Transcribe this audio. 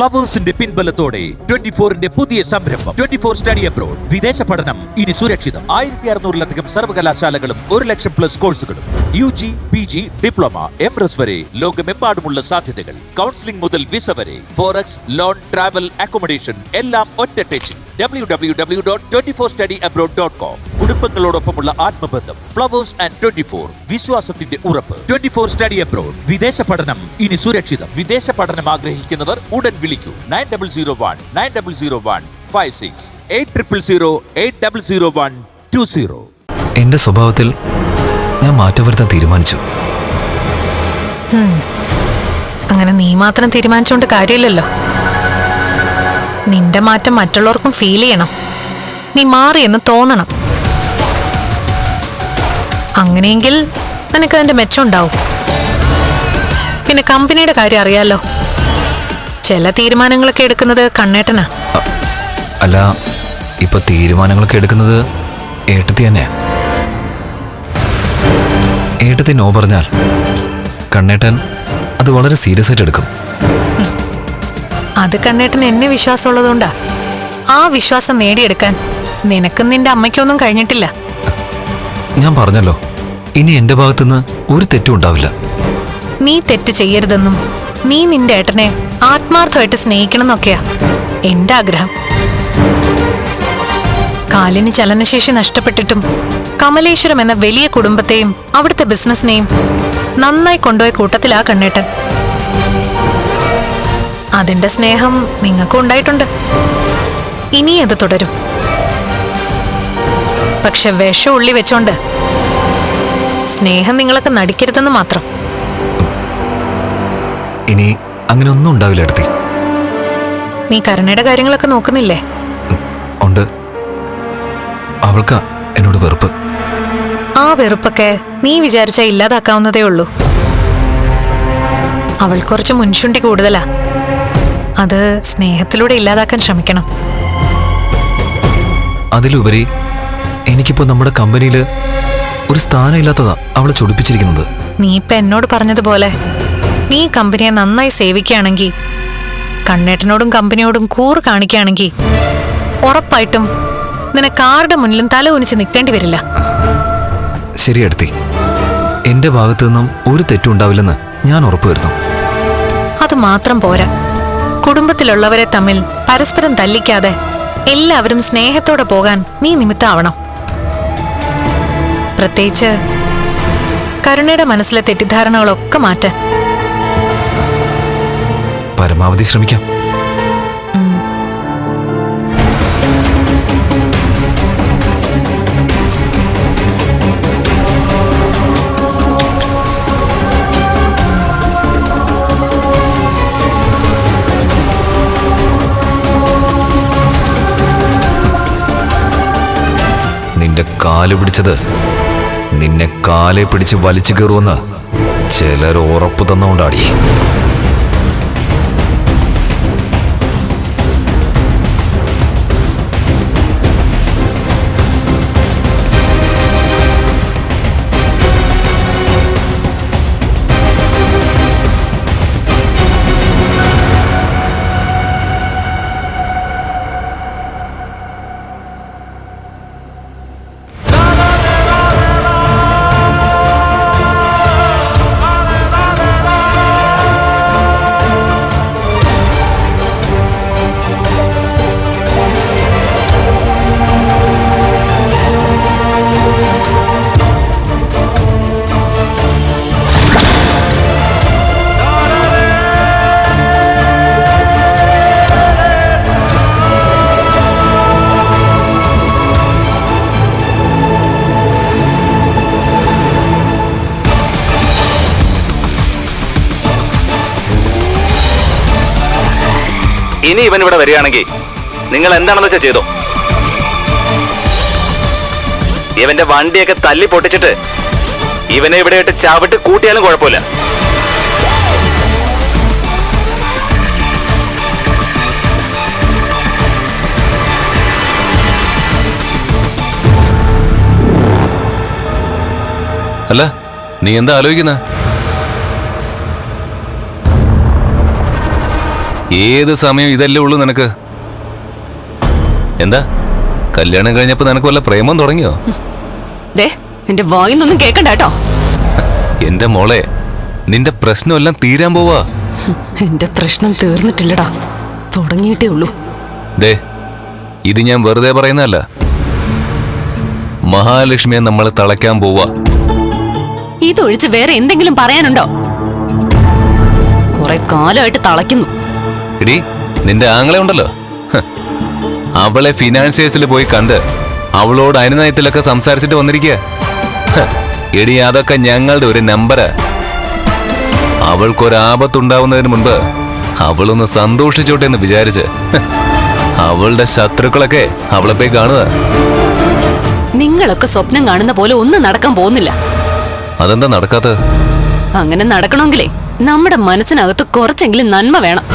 ഫ്ലവേഴ്സിന്റെ പിൻബലത്തോടെ 24ന്റെ പുതിയ സംരംഭം 24 study abroad. വിദേശ പഠനം ഇനി സുരക്ഷിതം. 1600-ലധികം സർവകലാശാലകളും 1,00,000+ കോഴ്സുകളും. UG, PG, ഡിപ്ലോമ, MRS വരെ ലോകമെമ്പാടുമുള്ള സാധ്യതകൾ. കൗൺസിലിംഗ് മുതൽ വിസ വരെ. ഫോറക്സ്, ലോൺ, ട്രാവൽ, അക്കോമഡേഷൻ എല്ലാം ഒറ്റ ടെച്ചിൽ. www.24studyabroad.com. കുടുംബങ്ങളോടൊപ്പമുള്ള ആത്മബന്ധം. ഫ്ലവേഴ്സ് ആൻഡ് 24 വിശ്വാസത്തിന്റെ ഉറപ്പ്. 24 സ്റ്റഡി അബ്രോഡ്. വിദേശ പഠനം ഇനി സുരക്ഷിതം. വിദേശ പഠനം ആഗ്രഹിക്കുന്നവർ ഉടൻ വിളിക്കൂ 9001 800120. എന്റെ സ്വഭാവത്തിൽ ഞാൻ മാറ്റം വരുത്താൻ തീരുമാനിച്ചു. അങ്ങനെ നീ മാത്രം തീരുമാനിച്ചോണ്ട് കാര്യമില്ലല്ലോ. നിന്റെ മാറ്റം മറ്റുള്ളവർക്കും ഫീൽ ചെയ്യണം. നീ മാറിയെന്ന് തോന്നണം. അങ്ങനെയെങ്കിൽ നിനക്ക് അതിന്റെ മെച്ചം ഉണ്ടാവും. പിന്നെ കമ്പനിയുടെ കാര്യം അറിയാലോ. ചില തീരുമാനങ്ങളൊക്കെ എടുക്കുന്നത് കണ്ണേട്ടനാ. അല്ല, ഇപ്പൊ തീരുമാനങ്ങളൊക്കെ എടുക്കുന്നത് ഏട്ടത്തി തന്നെയാ. ഏട്ടത്തി നോ പറഞ്ഞാൽ കണ്ണേട്ടൻ അത് വളരെ സീരിയസ് ആയിട്ട് എടുക്കും. അത് കണ്ണേട്ടൻ എന്നെ വിശ്വാസമുള്ളതുകൊണ്ടാ. ആ വിശ്വാസം നേടിയെടുക്കാൻ നിനക്കും നിന്റെ അമ്മയ്ക്കൊന്നും കഴിഞ്ഞിട്ടില്ല. ഞാൻ പറഞ്ഞല്ലോ, ഇനി എന്റെ ഭാഗത്തുനിന്ന് ഒരു തെറ്റും ഉണ്ടാവില്ല. നീ തെറ്റ് ചെയ്യരുതെന്നും നീ നിന്റെ ഏട്ടനെ ആത്മാർത്ഥമായിട്ട് സ്നേഹിക്കണം എന്നൊക്കെയാ എന്റെ ആഗ്രഹം. കാലിന് ചലനശേഷി നഷ്ടപ്പെട്ടിട്ടും കമലേശ്വരം എന്ന വലിയ കുടുംബത്തെയും അവിടുത്തെ ബിസിനസിനെയും നന്നായി കൊണ്ടുപോയ കൂട്ടത്തിലാ കണ്ണേട്ടൻ. അതിന്റെ സ്നേഹം നിങ്ങൾക്കും ഉണ്ടായിട്ടുണ്ട്. ഇനി അത് തുടരും. പക്ഷെ വിഷം ഉള്ളി വെച്ചോണ്ട് സ്നേഹം നിങ്ങളൊക്കെ നടിക്കരുതെന്ന് മാത്രം. ഇനി അങ്ങനെ ഒന്നും ഉണ്ടാവില്ല ഏട്ടത്തി. നീ കരുണയുടെ കാര്യങ്ങളൊക്കെ നോക്കുന്നില്ലേ? ഉണ്ട്. അവൾക്കാ എന്നോട് വെറുപ്പ്. ആ വെറുപ്പൊക്കെ നീ വിചാരിച്ചാ ഇല്ലാതാക്കാവുന്നതേ ഉള്ളൂ. അവൾ കുറച്ച് മുൻശുണ്ടി കൂടുതലാ. അത് സ്നേഹത്തിലൂടെ ഇല്ലാതാക്കാൻ ശ്രമിക്കണം. അതിലുപരി എനിക്കിപ്പോ നമ്മുടെ കമ്പനിയില് ഒരു സ്ഥാനം ഇല്ലാത്തതാ അവളെ ചൊടിപ്പിച്ചിരിക്കുന്നത്. നീ ഇപ്പൊ എന്നോട് പറഞ്ഞതുപോലെ നീ കമ്പനിയെ നന്നായി സേവിക്കുകയാണെങ്കിൽ, കണ്ണേട്ടനോടും കമ്പനിയോടും കൂറ് കാണിക്കുകയാണെങ്കിൽ ഉറപ്പായിട്ടും നിനക്ക് ആരുടെ മുന്നിലും തല ഉനിച്ച് നിൽക്കേണ്ടി വരില്ല. ശരി ഏട്ടത്തി, എന്റെ ഭാഗത്തു നിന്നും ഒരു തെറ്റും ഉണ്ടാവില്ലെന്ന് ഞാൻ ഉറപ്പുവരുന്നു. അത് മാത്രം പോരാ, കുടുംബത്തിലുള്ളവരെ തമ്മിൽ പരസ്പരം തല്ലിക്കാതെ എല്ലാവരും സ്നേഹത്തോടെ പോകാൻ നീ നിമിത്താവണം. പ്രത്യേകിച്ച് കരുണയുടെ മനസ്സിലെ തെറ്റിദ്ധാരണകളൊക്കെ മാറ്റാൻ പരമാവധി ശ്രമിക്കാം. നിന്റെ കാല് പിടിച്ചത് നിന്നെ കാലെ പിടിച്ച് വലിച്ചു കയറുമെന്ന് ചിലർ ഉറപ്പ് തന്നുകൊണ്ടാടി. ഇനി ഇവൻ ഇവിടെ വരികയാണെങ്കിൽ നിങ്ങൾ എന്താണെന്ന് വെച്ചാൽ ചെയ്തോ. ഇവന്റെ വണ്ടിയൊക്കെ തല്ലി പൊട്ടിച്ചിട്ട് ഇവനെ ഇവിടെ ഇട്ട് ചവിട്ട് കൂട്ടിയാലും കുഴപ്പമില്ല. അല്ല, നീ എന്താ ആലോചിക്കുന്ന? ഏത് സമയം ഇതല്ലേ ഉള്ളൂ നിനക്ക്? എന്താ കല്യാണം കഴിഞ്ഞപ്പോ നിനക്ക് വല്ല പ്രേമം തുടങ്ങിയോ? ദേ എന്റെ വായിന്നൊന്നും കേക്കണ്ട കേട്ടോ. എന്റെ മോളെ, നിന്റെ പ്രശ്നമെല്ലാം തീരാൻ പോവാ. എന്റെ പ്രശ്നം തീർന്നിട്ടില്ലടാ, തുടങ്ങിയിട്ടേ ഉള്ളൂ. ദേ, ഇത് ഞാൻ വെറുതെ പറയുന്നതല്ല. മഹാലക്ഷ്മിയെ നമ്മൾ തളയ്ക്കാൻ പോവാ. ഇതൊഴിച്ച് വേറെ എന്തെങ്കിലും പറയാനുണ്ടോ? കുറെ കാലമായിട്ട് തളയ്ക്കുന്നു. എടി, നിന്റെ ആങ്ങളെ ഉണ്ടല്ലോ, അവളെ ഫിനാൻസിയേഴ്സിൽ പോയി കണ്ട് അവളോട് അനുനയത്തിലൊക്കെ സംസാരിച്ചിട്ട് വന്നിരിക്കുക. എടി, അതൊക്കെ ഞങ്ങളുടെ ഒരു നമ്പരാ. അവൾക്കൊരാപത്തുണ്ടാവുന്നതിന് മുൻപ് അവളൊന്ന് സന്തോഷിച്ചോട്ടെ എന്ന് വിചാരിച്ച് അവളുടെ ശത്രുക്കളൊക്കെ അവളെ പോയി കാണുക. നിങ്ങളൊക്കെ സ്വപ്നം കാണുന്ന പോലെ ഒന്നും നടക്കാൻ പോകുന്നില്ല. അതെന്താ നടക്കാത്തത്? അങ്ങനെ നടക്കണമെങ്കിലേ നമ്മുടെ മനസ്സിനകത്ത് കുറച്ചെങ്കിലും നന്മ വേണം.